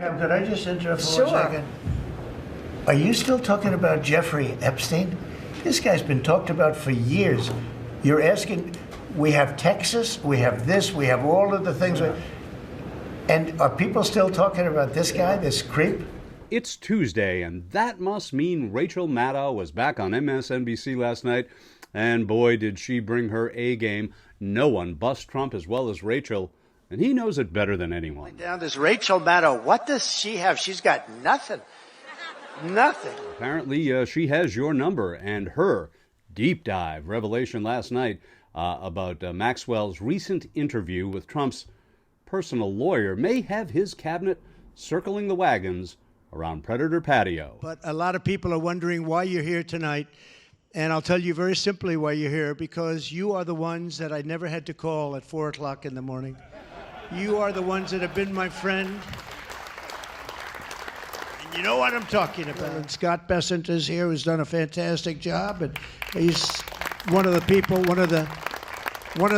Pam, could I just interrupt for Sure. 1 second? Are you still talking about Jeffrey Epstein? This guy's been talked about for years. You're asking, we have Texas, we have this, we have all of the things. And are people still talking about this guy, this creep? It's Tuesday, and that must mean Rachel Maddow was back on MSNBC last night. And boy, did she bring her A game. No one busts Trump as well as Rachel, and he knows it better than anyone. Down this Rachel Maddow, what does she have? She's got nothing. Nothing. Apparently, she has your number, and her deep dive revelation last night about Maxwell's recent interview with Trump's personal lawyer may have his cabinet circling the wagons around Predator Patio. But a lot of people are wondering why you're here tonight. And I'll tell you very simply why you're here, because you are the ones that I never had to call at 4 o'clock in the morning. You are the ones that have been my friend. And you know what I'm talking about. And Scott Bessent is here, who's done a fantastic job. And he's one of the people, one of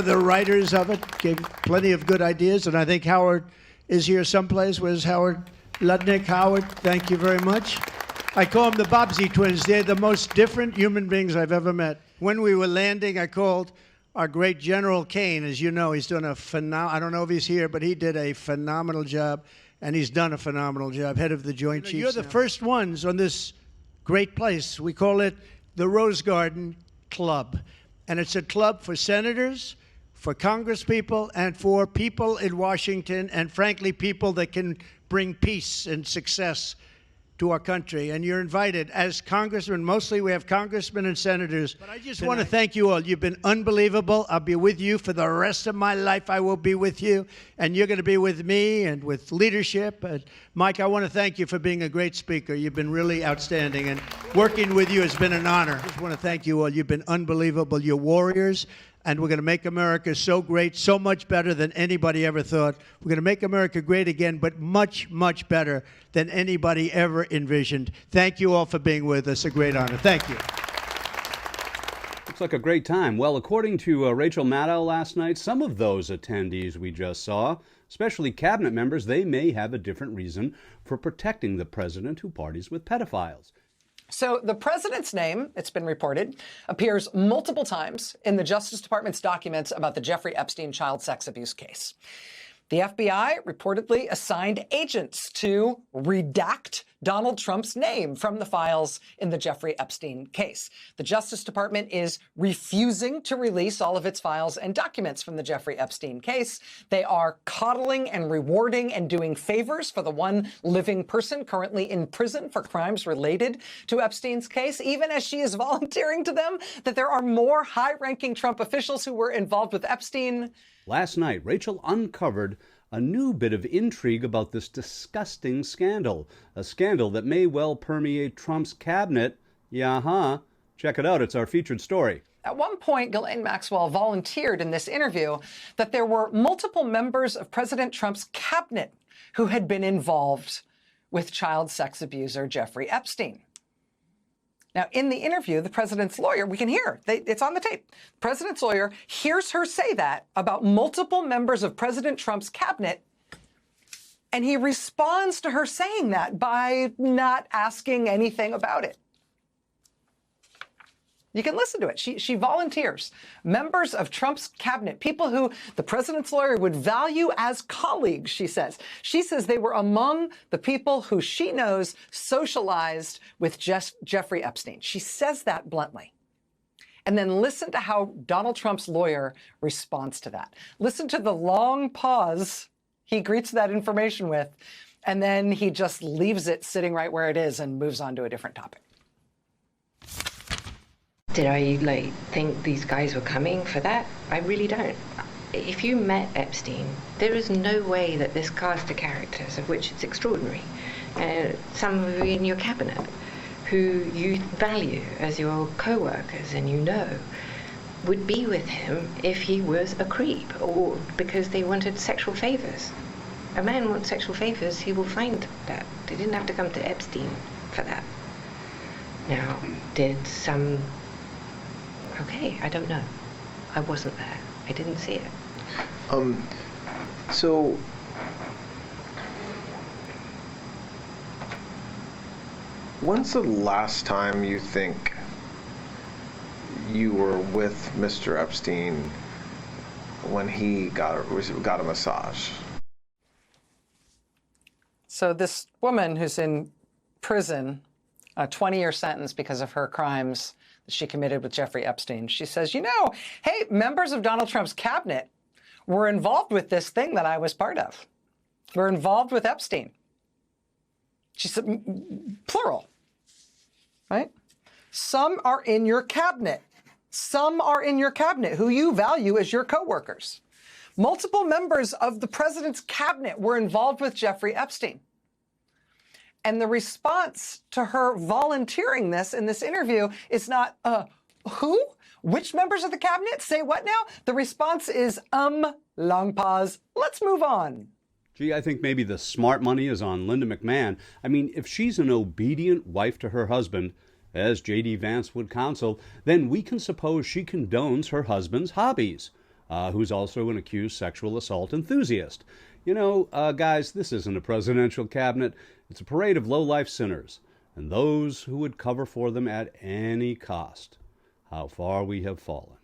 the writers of it, gave plenty of good ideas. And I think Howard is here someplace. Where's Howard Lutnick? Howard, thank you very much. I call them the Bobbsey twins. They're the most different human beings I've ever met. When we were landing, I called our great General Kane. As you know, he's done a I don't know if he's here, but he did a phenomenal job, and he's done a phenomenal job, head of the Joint Chiefs. You're the first ones on this great place. We call it the Rose Garden Club, and it's a club for senators, for congresspeople, and for people in Washington, and frankly, people that can bring peace and success to our country. And you're invited as congressmen. Mostly we have congressmen and senators. But I just want to thank you all. You've been unbelievable. I'll be with you for the rest of my life. I will be with you. And you're going to be with me and with leadership. And Mike, I want to thank you for being a great speaker. You've been really outstanding. And working with you has been an honor. I just want to thank you all. You've been unbelievable. You're warriors. And we're going to make America so great, so much better than anybody ever thought. We're going to make America great again, but much, much better than anybody ever envisioned. Thank you all for being with us. A great honor. Thank you. Looks like a great time. Well, according to Rachel Maddow last night, some of those attendees we just saw, especially cabinet members, they may have a different reason for protecting the president who parties with pedophiles. So the president's name, it's been reported, appears multiple times in the Justice Department's documents about the Jeffrey Epstein child sex abuse case. The FBI reportedly assigned agents to redact Donald Trump's name from the files in the Jeffrey Epstein case. The Justice Department is refusing to release all of its files and documents from the Jeffrey Epstein case. They are coddling and rewarding and doing favors for the one living person currently in prison for crimes related to Epstein's case, even as she is volunteering to them that there are more high-ranking Trump officials who were involved with Epstein. Last night, Rachel uncovered a new bit of intrigue about this disgusting scandal, a scandal that may well permeate Trump's cabinet. Check it out. It's our featured story. At one point, Ghislaine Maxwell volunteered in this interview that there were multiple members of President Trump's cabinet who had been involved with child sex abuser Jeffrey Epstein. Now, in the interview, the president's lawyer, we can hear, it's on the tape. The president's lawyer hears her say that about multiple members of President Trump's cabinet, and he responds to her saying that by not asking anything about it. You can listen to it. She volunteers. Members of Trump's cabinet, people who the president's lawyer would value as colleagues, she says. She says they were among the people who she knows socialized with Jeffrey Epstein. She says that bluntly. And then listen to how Donald Trump's lawyer responds to that. Listen to the long pause he greets that information with, and then he just leaves it sitting right where it is and moves on to a different topic. Did I think these guys were coming for that? I really don't. If you met Epstein, there is no way that this cast of characters, of which it's extraordinary, some of you in your cabinet, who you value as your co-workers and you know, would be with him if he was a creep or because they wanted sexual favors. A man wants sexual favors, he will find that. They didn't have to come to Epstein for that. Now, did some... Okay, I don't know. I wasn't there. I didn't see it. So When's the last time you think you were with Mr. Epstein when he got a massage? So this woman who's in prison, a 20-year sentence because of her crimes that she committed with Jeffrey Epstein, she says, hey, members of Donald Trump's cabinet were involved with this thing that I was part of. We're involved with Epstein. She said, plural, right? Some are in your cabinet. Some are in your cabinet who you value as your coworkers. Multiple members of the president's cabinet were involved with Jeffrey Epstein. And the response to her volunteering this in this interview is not, who? Which members of the cabinet? Say what now? The response is, long pause, let's move on. Gee, I think maybe the smart money is on Linda McMahon. I mean, if she's an obedient wife to her husband, as J.D. Vance would counsel, then we can suppose she condones her husband's hobbies, who's also an accused sexual assault enthusiast. Guys, this isn't a presidential cabinet. It's a parade of low-life sinners, and those who would cover for them at any cost. How far we have fallen.